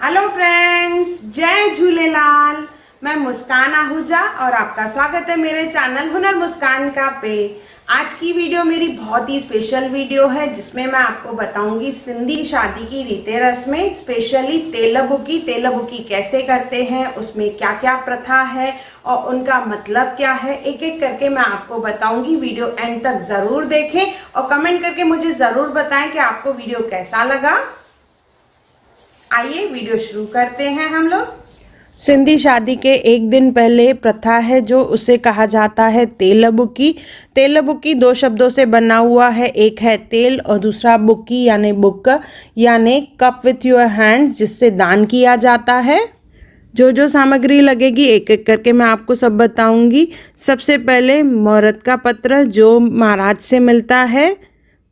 Hello friends, जय झूलेलाल। मैं मुस्कान आहूजा और आपका स्वागत है मेरे चैनल हुनर मुस्कान का पे। आज की वीडियो मेरी बहुत ही स्पेशल वीडियो है जिसमें मैं आपको बताऊंगी सिंधी शादी की रीते रस्में, स्पेशली तेलबुकी कैसे करते हैं, उसमें क्या क्या प्रथा है और उनका मतलब क्या है, एक एक करके मैं आपको बताऊंगी। वीडियो एंड तक जरूर देखें और कमेंट करके मुझे जरूर बताएं कि आपको वीडियो कैसा लगा। आइए वीडियो शुरू करते हैं हम लोग। सिंधी शादी के एक दिन पहले प्रथा है जो उसे कहा जाता है तेलबुकी। तेलबुकी दो शब्दों से बना हुआ है, एक है तेल और दूसरा बुक्की यानी बुक यानी कप विथ योर हैंड, जिससे दान किया जाता है। जो सामग्री लगेगी एक एक करके मैं आपको सब बताऊंगी। सबसे पहले मुहूर्त का पत्र जो महाराज से मिलता है,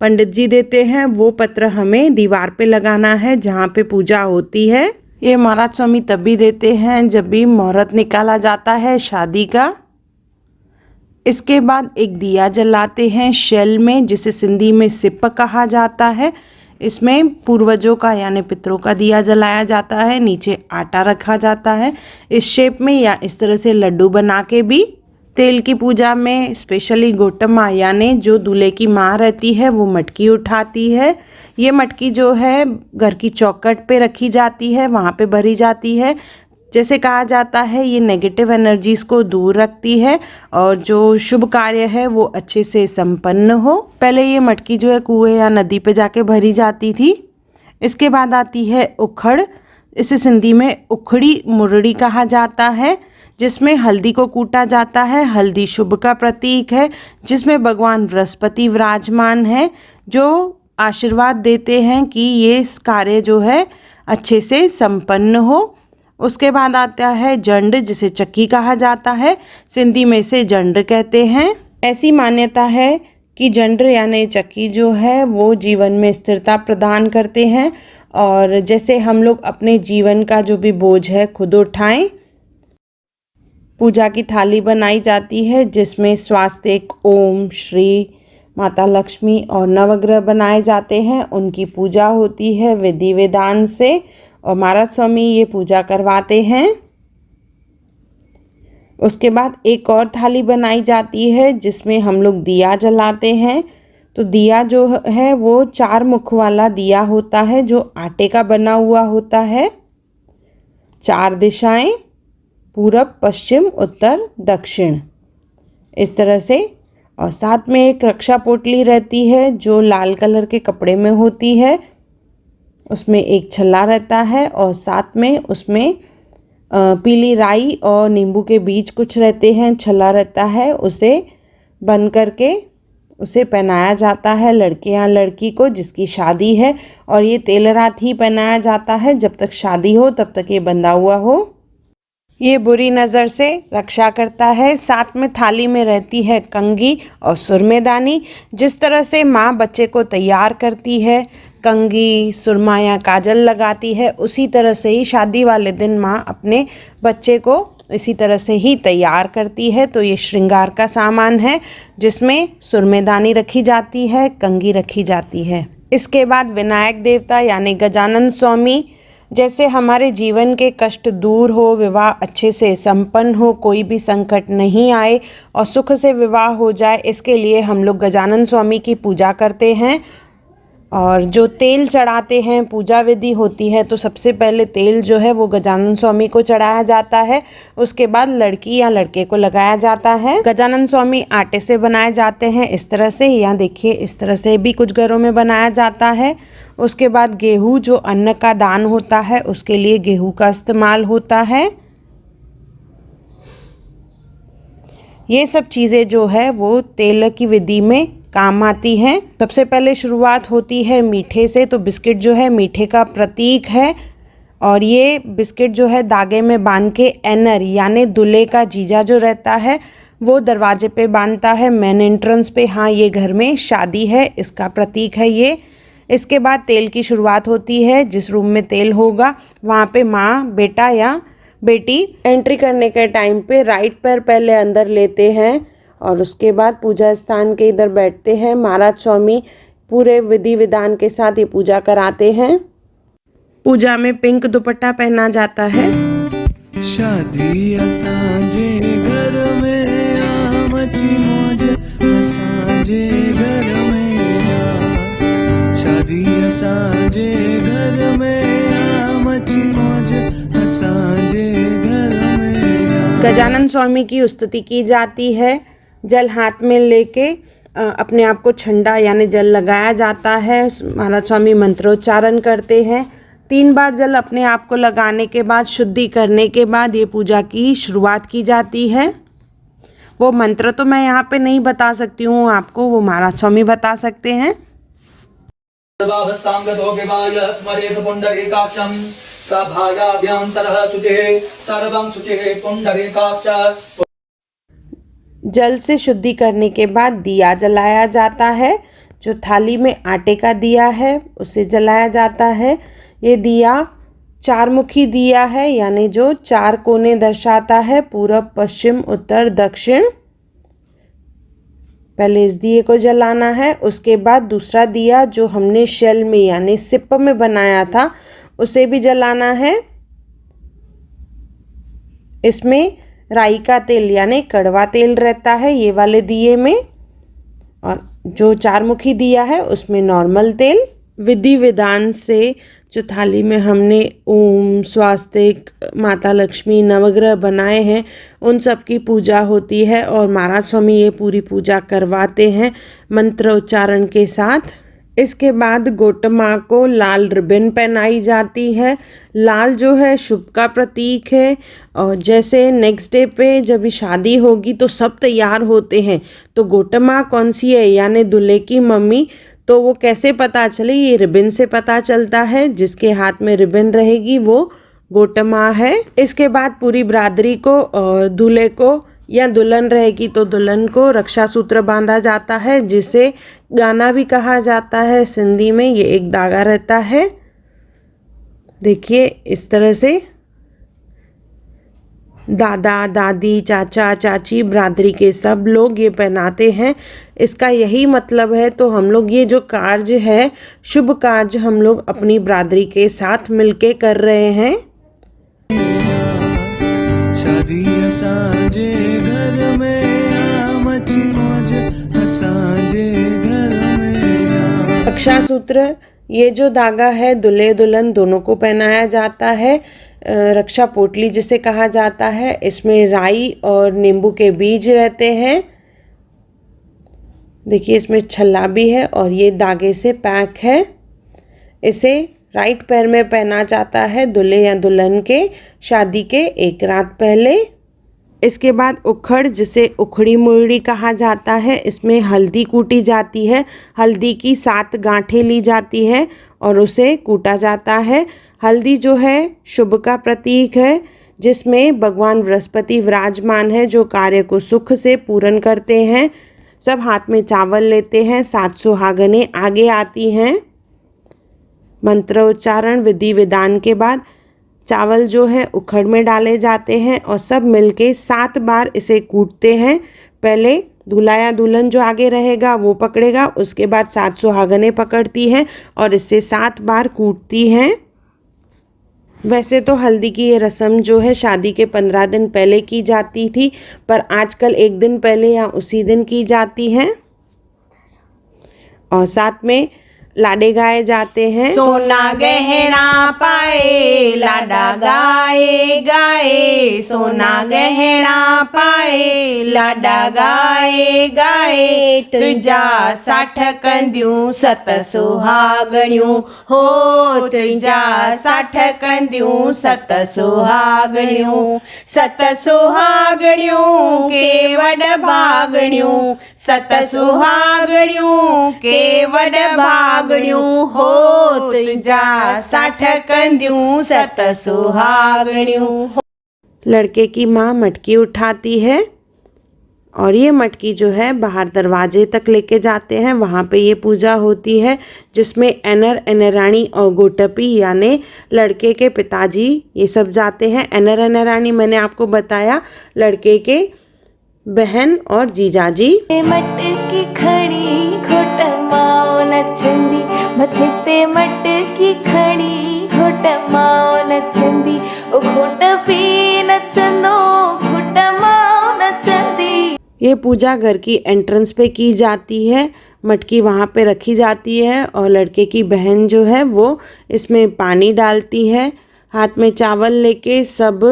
पंडित जी देते हैं, वो पत्र हमें दीवार पे लगाना है जहाँ पे पूजा होती है। ये महाराज स्वामी तभी देते हैं जब भी मुहूर्त निकाला जाता है शादी का। इसके बाद एक दिया जलाते हैं शेल में, जिसे सिंधी में सिप कहा जाता है। इसमें पूर्वजों का यानी पितरों का दिया जलाया जाता है। नीचे आटा रखा जाता है इस शेप में, या इस तरह से लड्डू बना के भी। तेल की पूजा में स्पेशली गोटम्मा यानी जो दूल्हे की माँ रहती है वो मटकी उठाती है। ये मटकी जो है घर की चौखट पे रखी जाती है, वहाँ पे भरी जाती है। जैसे कहा जाता है ये नेगेटिव एनर्जीज को दूर रखती है और जो शुभ कार्य है वो अच्छे से संपन्न हो। पहले ये मटकी जो है कुएं या नदी पे जाके भरी जाती थी। इसके बाद आती है उखड़। इसे सिंधी में उखड़ी मुरड़ी कहा जाता है, जिसमें हल्दी को कूटा जाता है। हल्दी शुभ का प्रतीक है, जिसमें भगवान बृहस्पति विराजमान है जो आशीर्वाद देते हैं कि ये कार्य जो है अच्छे से संपन्न हो। उसके बाद आता है जंड, जिसे चक्की कहा जाता है, सिंधी में से जंड कहते हैं। ऐसी मान्यता है कि जंड यानी चक्की जो है वो जीवन में स्थिरता प्रदान करते हैं और जैसे हम लोग अपने जीवन का जो भी बोझ है खुद उठाएं। पूजा की थाली बनाई जाती है जिसमें स्वास्तिक, ओम, श्री, माता लक्ष्मी और नवग्रह बनाए जाते हैं। उनकी पूजा होती है विधि विधान से और महाराज स्वामी ये पूजा करवाते हैं। उसके बाद एक और थाली बनाई जाती है जिसमें हम लोग दिया जलाते हैं। तो दिया जो है वो 4 मुख वाला दिया होता है जो आटे का बना हुआ होता है। 4 दिशाएं, पूरब, पश्चिम, उत्तर, दक्षिण, इस तरह से। और साथ में एक रक्षा पोटली रहती है जो लाल कलर के कपड़े में होती है। उसमें एक छल्ला रहता है और साथ में उसमें पीली राई और नींबू के बीज कुछ रहते हैं। छल्ला रहता है, उसे बंद करके उसे पहनाया जाता है लड़के या लड़की को जिसकी शादी है। और ये तेल रात ही पहनाया जाता है, जब तक शादी हो तब तक ये बंधा हुआ हो। ये बुरी नज़र से रक्षा करता है। साथ में थाली में रहती है कंघी और सुरमेदानी। जिस तरह से माँ बच्चे को तैयार करती है, कंघी, सुरमा या काजल लगाती है, उसी तरह से ही शादी वाले दिन माँ अपने बच्चे को इसी तरह से ही तैयार करती है। तो ये श्रृंगार का सामान है जिसमें सुरमेदानी रखी जाती है, कंघी रखी जाती है। इसके बाद विनायक देवता यानी गजानन स्वामी, जैसे हमारे जीवन के कष्ट दूर हो, विवाह अच्छे से संपन्न हो, कोई भी संकट नहीं आए और सुख से विवाह हो जाए, इसके लिए हम लोग गजानन स्वामी की पूजा करते हैं। और जो तेल चढ़ाते हैं, पूजा विधि होती है तो सबसे पहले तेल जो है वो गजानन स्वामी को चढ़ाया जाता है। उसके बाद लड़की या लड़के को लगाया जाता है। गजानन स्वामी आटे से बनाए जाते हैं इस तरह से, यहाँ देखिए इस तरह से भी कुछ घरों में बनाया जाता है। उसके बाद गेहूँ जो अन्न का दान होता है उसके लिए गेहूँ का इस्तेमाल होता है। ये सब चीज़ें जो है वो तेल की विधि में काम आती हैं। सबसे पहले शुरुआत होती है मीठे से, तो बिस्किट जो है मीठे का प्रतीक है और ये बिस्किट जो है धागे में बांध के एनर यानी दूल्हे का जीजा जो रहता है वो दरवाजे पे बांधता है, मेन एंट्रेंस पे। हाँ, ये घर में शादी है, इसका प्रतीक है ये। इसके बाद तेल की शुरुआत होती है। जिस रूम में तेल होगा वहाँ पे माँ, बेटा या बेटी एंट्री करने के टाइम पे राइट पैर पहले अंदर लेते हैं और उसके बाद पूजा स्थान के इधर बैठते हैं। महाराज स्वामी पूरे विधि विधान के साथ ये पूजा कराते हैं। पूजा में पिंक दुपट्टा पहना जाता है। शादी असांजे घर में आ मची मौज असांजे घर में आ। शादी असांजे घर में आ मची मौज असांजे घर में आ। गजानन स्वामी की स्तुति की जाती है। जल हाथ में लेके अपने आप को ठंडा यानी जल लगाया जाता है। महाराज स्वामी मंत्रोच्चारण करते हैं। 3 बार जल अपने आप को लगाने के बाद शुद्धि करने के बाद ये पूजा की शुरुआत की जाती है। वो मंत्र तो मैं यहाँ पे नहीं बता सकती हूँ आपको, वो महाराज स्वामी बता सकते हैं। जल से शुद्धि करने के बाद दिया जलाया जाता है। जो थाली में आटे का दिया है उसे जलाया जाता है। ये दिया 4 मुखी दिया है, यानी जो 4 कोने दर्शाता है, पूरब, पश्चिम, उत्तर, दक्षिण। पहले इस दिए को जलाना है। उसके बाद दूसरा दिया जो हमने शेल में यानी सिप में बनाया था उसे भी जलाना है। इसमें राई का तेल यानी कड़वा तेल रहता है ये वाले दिए में, और जो 4 मुखी दिया है उसमें नॉर्मल तेल। विधि विधान से जो थाली में हमने ओम, स्वास्तिक, माता लक्ष्मी, नवग्रह बनाए हैं उन सब की पूजा होती है। और महाराज स्वामी ये पूरी पूजा करवाते हैं मंत्र उच्चारण के साथ। इसके बाद गोटमा को लाल रिबन पहनाई जाती है। लाल जो है शुभ का प्रतीक है। और जैसे नेक्स्ट डे पे जब शादी होगी तो सब तैयार होते हैं, तो गोटमा कौन सी है यानी दूल्हे की मम्मी, तो वो कैसे पता चले, ये रिबन से पता चलता है। जिसके हाथ में रिबन रहेगी वो गोटमा है। इसके बाद पूरी बिरादरी को दूल्हे को या दुल्हन रहेगी तो दुल्हन को रक्षा सूत्र बांधा जाता है, जिसे गाना भी कहा जाता है सिंधी में। ये एक धागा रहता है, देखिए इस तरह से। दादा दादी चाचा चाची बिरादरी के सब लोग ये पहनाते हैं। इसका यही मतलब है। तो हम लोग ये जो कार्य है, शुभ कार्य, हम लोग अपनी बिरादरी के साथ मिलके कर रहे हैं। शादी असांजे घर में आ मची मौज असांजे घर में आ। रक्षा सूत्र ये जो धागा है दूल्हे दुल्हन दोनों को पहनाया जाता है। रक्षा पोटली जिसे कहा जाता है, इसमें राई और नींबू के बीज रहते हैं। देखिए इसमें छल्ला भी है और ये धागे से पैक है। इसे राइट पैर में पहना जाता है दूल्हे या दुल्हन के शादी के 1 रात पहले। इसके बाद उखड़ जिसे उखड़ी मुरड़ी कहा जाता है, इसमें हल्दी कूटी जाती है। हल्दी की 7 गांठें ली जाती है और उसे कूटा जाता है। हल्दी जो है शुभ का प्रतीक है, जिसमें भगवान बृहस्पति विराजमान है जो कार्य को सुख से पूर्ण करते हैं। सब हाथ में चावल लेते हैं। 7 सुहागनें आगे आती हैं। मंत्र उच्चारण विधि विधान के बाद चावल जो है उखड़ में डाले जाते हैं और सब मिलके 7 बार इसे कूटते हैं। पहले दूल्हा या दुल्हन जो आगे रहेगा वो पकड़ेगा, उसके बाद 7 सुहागनें पकड़ती हैं और इससे 7 बार कूटती हैं। वैसे तो हल्दी की ये रस्म जो है शादी के 15 दिन पहले की जाती थी, पर आजकल 1 दिन पहले या उसी दिन की जाती है। और साथ में लाडे गाए जाते हैं। सोना गहना पाए लाडा गाए गाए, सोना गहना पाए लाडा गाए गाए, तुझा 60 कंदियूं 7 सुहागणियूं हो, तुझा 60 कंदियूं 7 सुहागणियूं, 7 सुहागणियूं के वड भागणियूं, 7 सुहागणियूं के वड भाग हो, तुझा 60 कंदियूं 7 सुहागणियूं। लड़के की माँ मटकी उठाती है और ये मटकी जो है बाहर दरवाजे तक लेके जाते हैं। वहाँ पे ये पूजा होती है, जिसमें एनर एनरानी और गोटपी यानी लड़के के पिताजी ये सब जाते हैं। एनर एनरानी मैंने आपको बताया, लड़के के बहन और जीजाजी। मटकी खड़ी घोट माओ नचंदी, मथे ते मटकी खड़ी घोट ये पूजा घर की एंट्रेंस पे की जाती है। मटकी वहाँ पे रखी जाती है और लड़के की बहन जो है वो इसमें पानी डालती है। हाथ में चावल लेके सब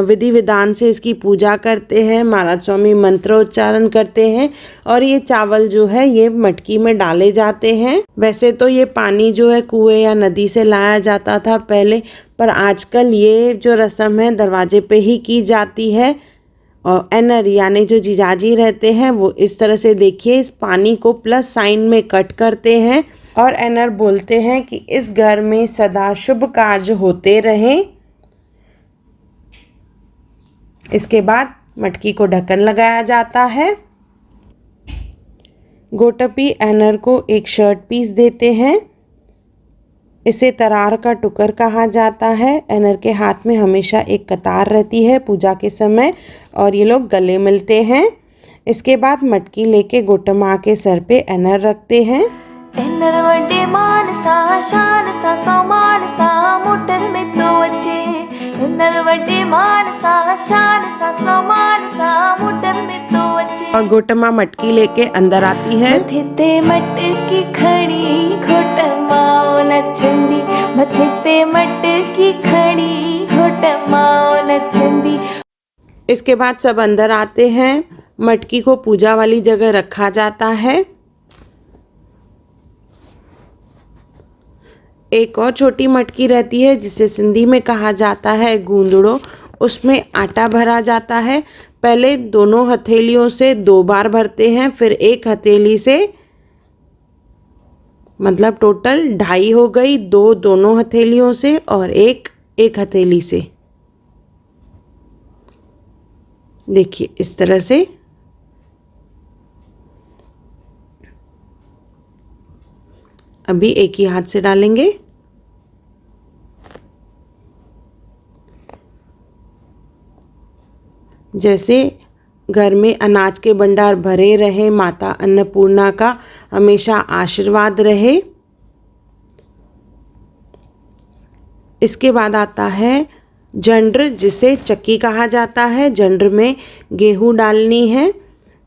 विधि विधान से इसकी पूजा करते हैं। महाराज स्वामी मंत्रोच्चारण करते हैं और ये चावल जो है ये मटकी में डाले जाते हैं। वैसे तो ये पानी जो है कुएं या नदी से लाया जाता था पहले, पर आजकल ये जो रस्म है दरवाजे पे ही की जाती है। और एनर यानी जो जीजाजी रहते हैं वो इस तरह से देखिए इस पानी को प्लस साइन में कट करते हैं और एनर बोलते हैं कि इस घर में सदा शुभ कार्य होते रहें। इसके बाद मटकी को ढक्कन लगाया जाता है। गोटपी एनर को एक शर्ट पीस देते हैं। इसे तरार का टुकर कहा जाता है। एनर के हाथ में हमेशा एक कतार रहती है पूजा के समय और ये लोग गले मिलते हैं। इसके बाद मटकी लेके गोटमा के सर पे एनर रखते हैं। एनर वड्डे मान सा शान सा समान सा मोटर में तो बच्चे एनर वड्डे मान सा शान सा समान सा मोटर में तो बच्चे। और गोटमा मटकी लेके अंदर आती है। मथे मटकी खड़ी घोटमा नचंदी मथे मटकी खड़ी घोटमा नचंदी। इसके बाद सब अंदर आते हैं। मटकी को पूजा वाली जगह रखा जाता है। एक और छोटी मटकी रहती है जिसे सिंधी में कहा जाता है गूंदड़ो। उसमें आटा भरा जाता है। पहले दोनों हथेलियों से 2 बार भरते हैं, फिर एक हथेली से, मतलब टोटल 2.5 हो गई। 2 दोनों हथेलियों से और एक हथेली से। देखिए इस तरह से। अभी एक ही हाथ से डालेंगे। जैसे घर में अनाज के भंडार भरे रहे, माता अन्नपूर्णा का हमेशा आशीर्वाद रहे। इसके बाद आता है जंड्र, जिसे चक्की कहा जाता है। जंड्र में गेहूं डालनी है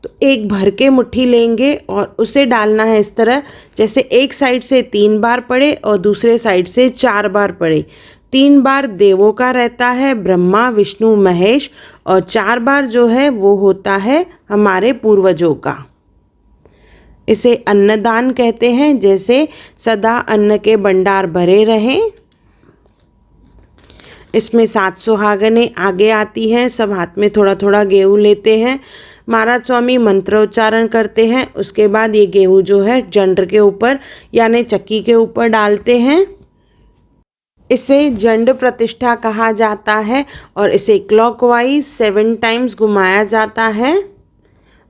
तो एक भर के मुट्ठी लेंगे और उसे डालना है इस तरह, जैसे एक साइड से 3 बार पड़े और दूसरे साइड से 4 बार पड़े। 3 बार देवों का रहता है, ब्रह्मा विष्णु महेश, और 4 बार जो है वो होता है हमारे पूर्वजों का। इसे अन्नदान कहते हैं, जैसे सदा अन्न के भंडार भरे रहें। इसमें 7 सुहागनें आगे आती हैं। सब हाथ में थोड़ा थोड़ा गेहूँ लेते हैं। महाराज स्वामी मंत्रोच्चारण करते हैं। उसके बाद ये गेहूँ जो है जंड के ऊपर यानी चक्की के ऊपर डालते हैं। इसे जंड प्रतिष्ठा कहा जाता है और इसे क्लॉकवाइज 7 टाइम्स घुमाया जाता है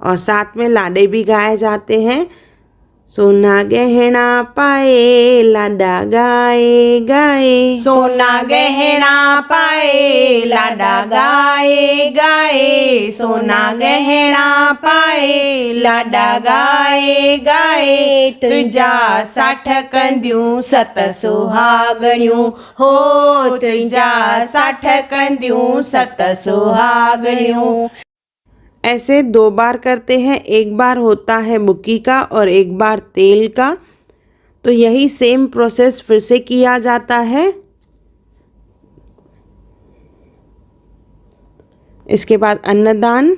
और साथ में लाडे भी गाए जाते हैं। सोना गहना पाए लाडा गाए गाए, सोना गहना पाए लाडा गाए गाए, सोना गहना पाए लाडा गाए गाए, तुझा 60 कंदियूं 7 सुहागणियूं हो, तुझा 60 कंदियूं 7 सुहागणियूं। ऐसे 2 बार करते हैं। एक बार होता है बुक्की का और एक बार तेल का। तो यही सेम प्रोसेस फिर से किया जाता है। इसके बाद अन्नदान,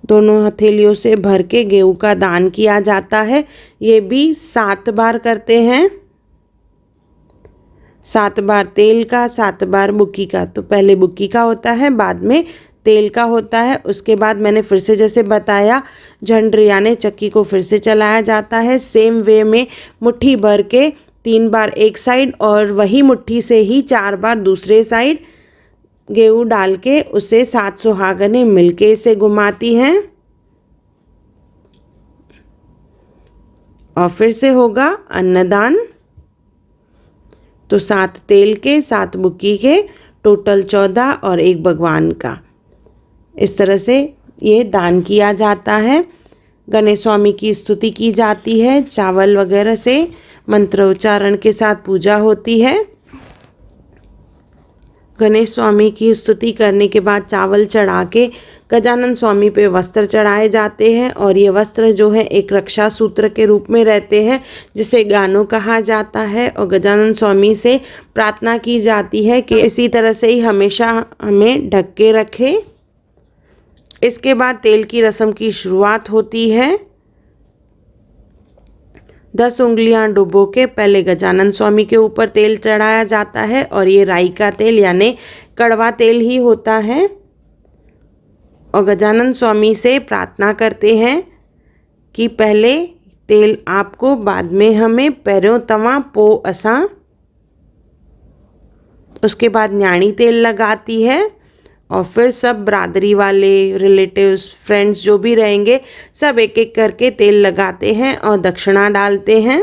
दोनों हथेलियों से भर के गेहूं का दान किया जाता है। ये भी 7 बार करते हैं। 7 बार तेल का, 7 बार बुक्की का। तो पहले बुक्की का होता है, बाद में तेल का होता है। उसके बाद मैंने फिर से जैसे बताया झंड यानी चक्की को फिर से चलाया जाता है। सेम वे में मुट्ठी भर के 3 बार एक साइड और वही मुट्ठी से ही 4 बार दूसरे साइड गेहूँ डाल के उसे 7 सुहागनें मिलके इसे घुमाती हैं। और फिर से होगा अन्नदान। तो 7 तेल के, 7 बुक्की के, टोटल 14 और 1 भगवान का। इस तरह से ये दान किया जाता है। गणेश स्वामी की स्तुति की जाती है। चावल वगैरह से मंत्रोच्चारण के साथ पूजा होती है। गणेश स्वामी की स्तुति करने के बाद चावल चढ़ा के गजानन स्वामी पे वस्त्र चढ़ाए जाते हैं और ये वस्त्र जो है एक रक्षा सूत्र के रूप में रहते हैं, जिसे गानो कहा जाता है। और गजानन स्वामी से प्रार्थना की जाती है कि इसी तरह से ही हमेशा हमें ढक के रखे। इसके बाद तेल की रस्म की शुरुआत होती है। 10 उंगलियां डुबो के पहले गजानन स्वामी के ऊपर तेल चढ़ाया जाता है और ये राई का तेल यानी कड़वा तेल ही होता है। और गजानन स्वामी से प्रार्थना करते हैं कि पहले तेल आपको, बाद में हमें, पैरों तवा पो असां। उसके बाद न्याणी तेल लगाती है और फिर सब बरादरी वाले, रिलेटिव्स, फ्रेंड्स जो भी रहेंगे सब एक एक करके तेल लगाते हैं और दक्षिणा डालते हैं।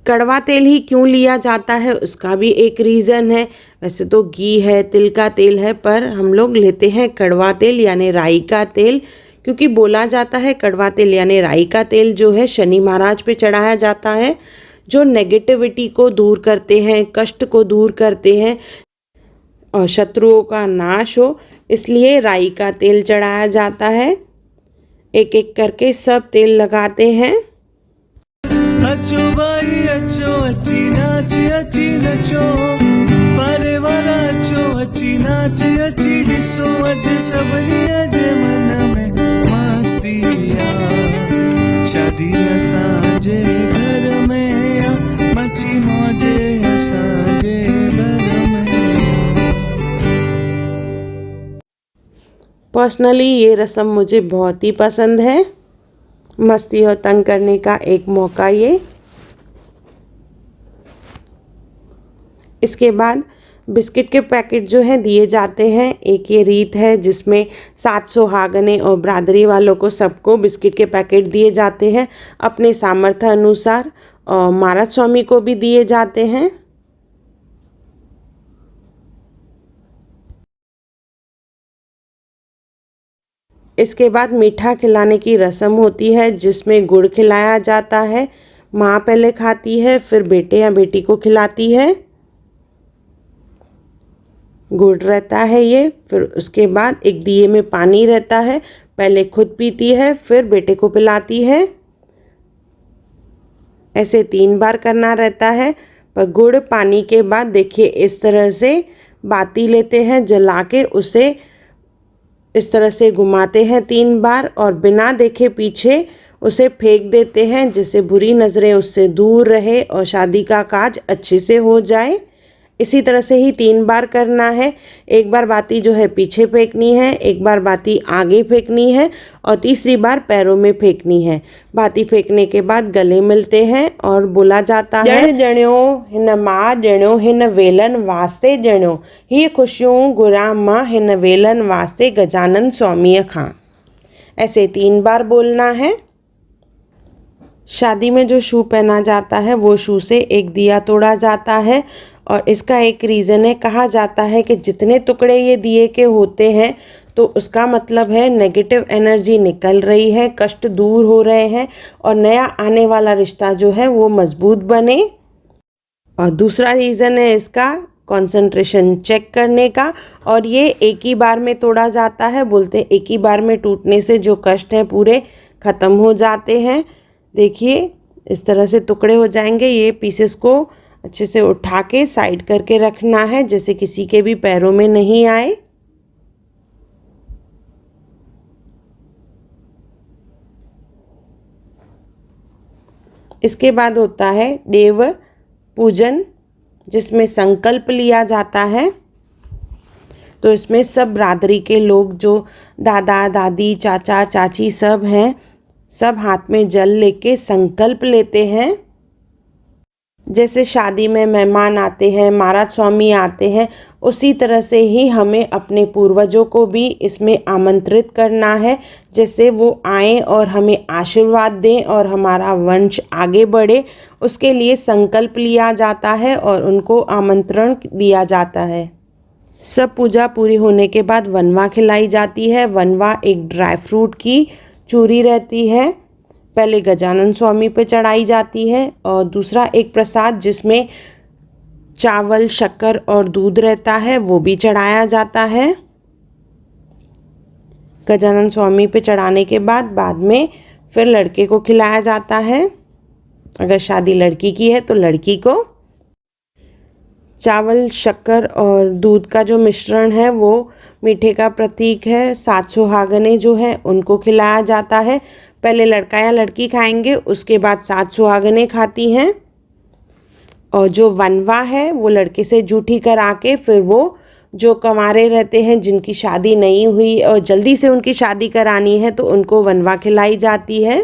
कड़वा तेल ही क्यों लिया जाता है उसका भी एक रीज़न है। वैसे तो घी है, तिल का तेल है, पर हम लोग लेते हैं कड़वा तेल यानी राई का तेल, क्योंकि बोला जाता है कड़वा तेल यानी राई का तेल जो है शनि महाराज पे चढ़ाया जाता है, जो नेगेटिविटी को दूर करते हैं, कष्ट को दूर करते हैं और शत्रुओं का नाश हो, इसलिए राई का तेल चढ़ाया जाता है। एक एक करके सब तेल लगाते हैं। अचो भाई अचो अची नाच अची नचो, पारे वाला अचो अची नाच अची ॾिसो, अज सभिनी जे मन में मस्तिया, शादी असांजे घर में आ, मची मौजे असांजे घर में। पर्सनली ये रस्म मुझे बहुत ही पसंद है। मस्ती और तंग करने का एक मौका ये। इसके बाद बिस्किट के पैकेट जो हैं दिए जाते हैं। एक ये रीत है जिसमें 7 सुहागने और बरादरी वालों को सबको बिस्किट के पैकेट दिए जाते हैं अपने सामर्थ्य अनुसार, और महाराज स्वामी को भी दिए जाते हैं। इसके बाद मीठा खिलाने की रस्म होती है जिसमें गुड़ खिलाया जाता है। माँ पहले खाती है, फिर बेटे या बेटी को खिलाती है। गुड़ रहता है ये। फिर उसके बाद एक दिए में पानी रहता है, पहले खुद पीती है, फिर बेटे को पिलाती है। ऐसे 3 बार करना रहता है। पर गुड़ पानी के बाद देखिए इस तरह से बाती लेते हैं, जला के उसे इस तरह से घुमाते हैं 3 बार और बिना देखे पीछे उसे फेंक देते हैं, जिससे बुरी नज़रें उससे दूर रहे और शादी का काज अच्छे से हो जाए। इसी तरह से ही 3 बार करना है। एक बार बाती जो है पीछे फेंकनी है, एक बार बाती आगे फेंकनी है और तीसरी बार पैरों में फेंकनी है। बाती फेंकने के बाद गले मिलते हैं और बोला जाता है, ॼण ॼणियो हिन मां ॼणियो हिन वेलन वास्ते ॼणियो, ही खुशियों गुरां मां हिन वेलन वास्ते गजानन स्वामीअ खां। ऐसे 3 बार बोलना है। शादी में जो शू पहना जाता है वो शू से एक दिया तोड़ा जाता है और इसका एक रीज़न है। कहा जाता है कि जितने टुकड़े ये दिए के होते हैं तो उसका मतलब है नेगेटिव एनर्जी निकल रही है, कष्ट दूर हो रहे हैं और नया आने वाला रिश्ता जो है वो मजबूत बने। और दूसरा रीज़न है इसका कंसंट्रेशन चेक करने का, और ये एक ही बार में तोड़ा जाता है। बोलते हैं एक ही बार में टूटने से जो कष्ट हैं पूरे ख़त्म हो जाते हैं। देखिए इस तरह से टुकड़े हो जाएंगे। ये पीसेस को अच्छे से उठा के साइड करके रखना है, जैसे किसी के भी पैरों में नहीं आए। इसके बाद होता है देव पूजन, जिसमें संकल्प लिया जाता है। तो इसमें सब बरादरी के लोग जो दादा दादी चाचा चाची सब हैं, सब हाथ में जल लेके संकल्प लेते हैं। जैसे शादी में मेहमान आते हैं, महाराज स्वामी आते हैं, उसी तरह से ही हमें अपने पूर्वजों को भी इसमें आमंत्रित करना है, जैसे वो आएं और हमें आशीर्वाद दें और हमारा वंश आगे बढ़े। उसके लिए संकल्प लिया जाता है और उनको आमंत्रण दिया जाता है। सब पूजा पूरी होने के बाद वनवा खिलाई जाती है। वनवा एक ड्राई फ्रूट की चूरी रहती है, पहले गजानन स्वामी पे चढ़ाई जाती है, और दूसरा एक प्रसाद जिसमें चावल, शक्कर और दूध रहता है वो भी चढ़ाया जाता है। गजानन स्वामी पे चढ़ाने के बाद में फिर लड़के को खिलाया जाता है। अगर शादी लड़की की है तो लड़की को। चावल, शक्कर और दूध का जो मिश्रण है वो मीठे का प्रतीक है। 7 सुहागनें जो हैं उनको खिलाया जाता है। पहले लड़का या लड़की खाएंगे, उसके बाद 7 सुहागनें खाती हैं। और जो वनवा है वो लड़के से जूठी करा के फिर वो जो कंवारे रहते हैं जिनकी शादी नहीं हुई और जल्दी से उनकी शादी करानी है तो उनको वनवा खिलाई जाती है।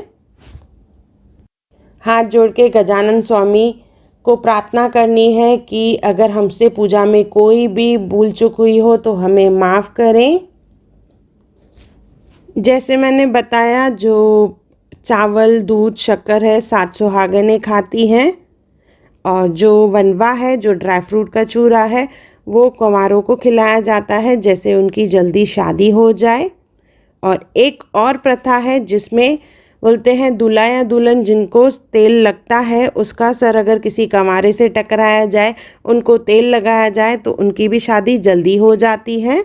हाथ जोड़ के गजानन स्वामी को प्रार्थना करनी है कि अगर हमसे पूजा में कोई भी भूल चूक हुई हो तो हमें माफ़ करें। जैसे मैंने बताया, जो चावल, दूध, शक्कर है 7 सुहागनें खाती हैं। और जो वनवा है, जो ड्राई फ्रूट का चूरा है, वो कुंवारों को खिलाया जाता है जैसे उनकी जल्दी शादी हो जाए। और एक और प्रथा है जिसमें बोलते हैं दूल्हा या दुल्हन जिनको तेल लगता है उसका सर अगर किसी कंवारे से टकराया जाए, उनको तेल लगाया जाए तो उनकी भी शादी जल्दी हो जाती है।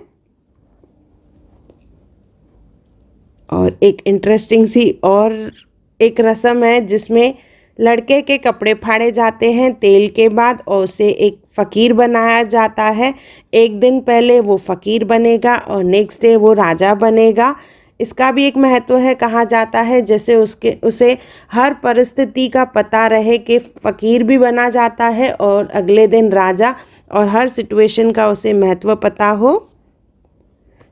और एक इंटरेस्टिंग सी और एक रस्म है जिसमें लड़के के कपड़े फाड़े जाते हैं तेल के बाद और उसे एक फ़कीर बनाया जाता है। एक दिन पहले वो फ़कीर बनेगा और नेक्स्ट डे वो राजा बनेगा। इसका भी एक महत्व है। कहा जाता है जैसे उसे हर परिस्थिति का पता रहे कि फ़कीर भी बना जाता है और अगले दिन राजा, और हर सिचुएशन का उसे महत्व पता हो।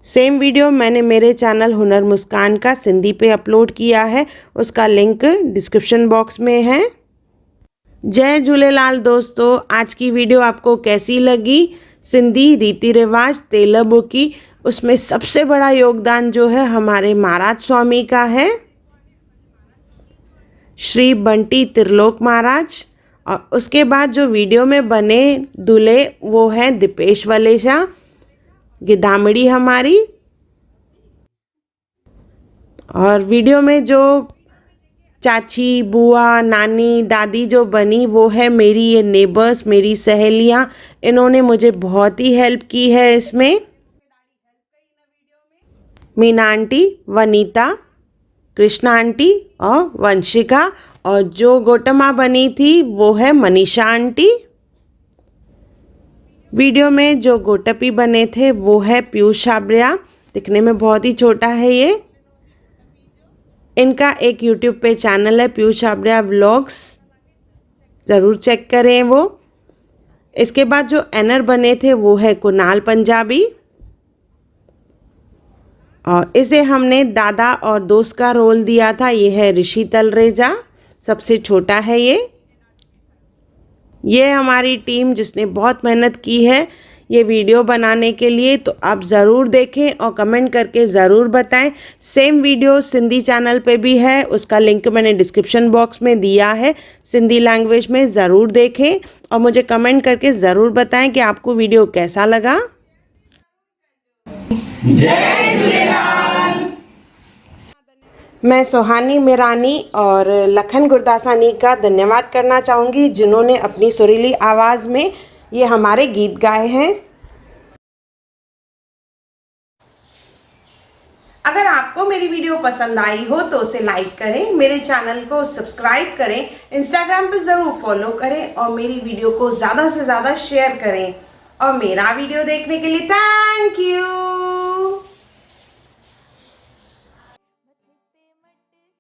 सेम वीडियो मैंने मेरे चैनल हुनर मुस्कान का सिंधी पे अपलोड किया है, उसका लिंक डिस्क्रिप्शन बॉक्स में है। जय झूलेलाल दोस्तों, आज की वीडियो आपको कैसी लगी? सिंधी रीति रिवाज तेलबो की, उसमें सबसे बड़ा योगदान जो है हमारे महाराज स्वामी का है, श्री बंटी त्रिलोक महाराज। और उसके बाद जो वीडियो में बने दूल्हे वो हैं दीपेश वलेशा, गिदामड़ी हमारी। और वीडियो में जो चाची, बुआ, नानी, दादी जो बनी वो है मेरी ये नेबर्स, मेरी सहेलियाँ। इन्होंने मुझे बहुत ही हेल्प की है इसमें। मीना आंटी, वनीता, कृष्णा आंटी और वंशिका। और जो गोटमा बनी थी वो है मनीषा आंटी। वीडियो में जो गोटपी बने थे वो है पीयूष छाबड़िया, दिखने में बहुत ही छोटा है ये। इनका एक यूट्यूब पे चैनल है पीयूष छाबड़िया व्लॉग्स, ज़रूर चेक करें वो। इसके बाद जो एनर बने थे वो है कुणाल पंजाबी। और इसे हमने दादा और दोस्त का रोल दिया था। ये है ऋषि तलरेजा, सबसे छोटा है ये हमारी टीम जिसने बहुत मेहनत की है ये वीडियो बनाने के लिए। तो आप ज़रूर देखें और कमेंट करके ज़रूर बताएं। सेम वीडियो सिंधी चैनल पे भी है, उसका लिंक मैंने डिस्क्रिप्शन बॉक्स में दिया है। सिंधी लैंग्वेज में ज़रूर देखें और मुझे कमेंट करके ज़रूर बताएं कि आपको वीडियो कैसा लगा। जय झूलेलाल। मैं सुहानी मिरानी और लखन गुरदासानी का धन्यवाद करना चाहूँगी जिन्होंने अपनी सुरीली आवाज़ में ये हमारे गीत गाए हैं। अगर आपको मेरी वीडियो पसंद आई हो तो उसे लाइक करें, मेरे चैनल को सब्सक्राइब करें, इंस्टाग्राम पे ज़रूर फॉलो करें और मेरी वीडियो को ज़्यादा से ज़्यादा शेयर करें। और मेरा वीडियो देखने के लिए थैंक यू।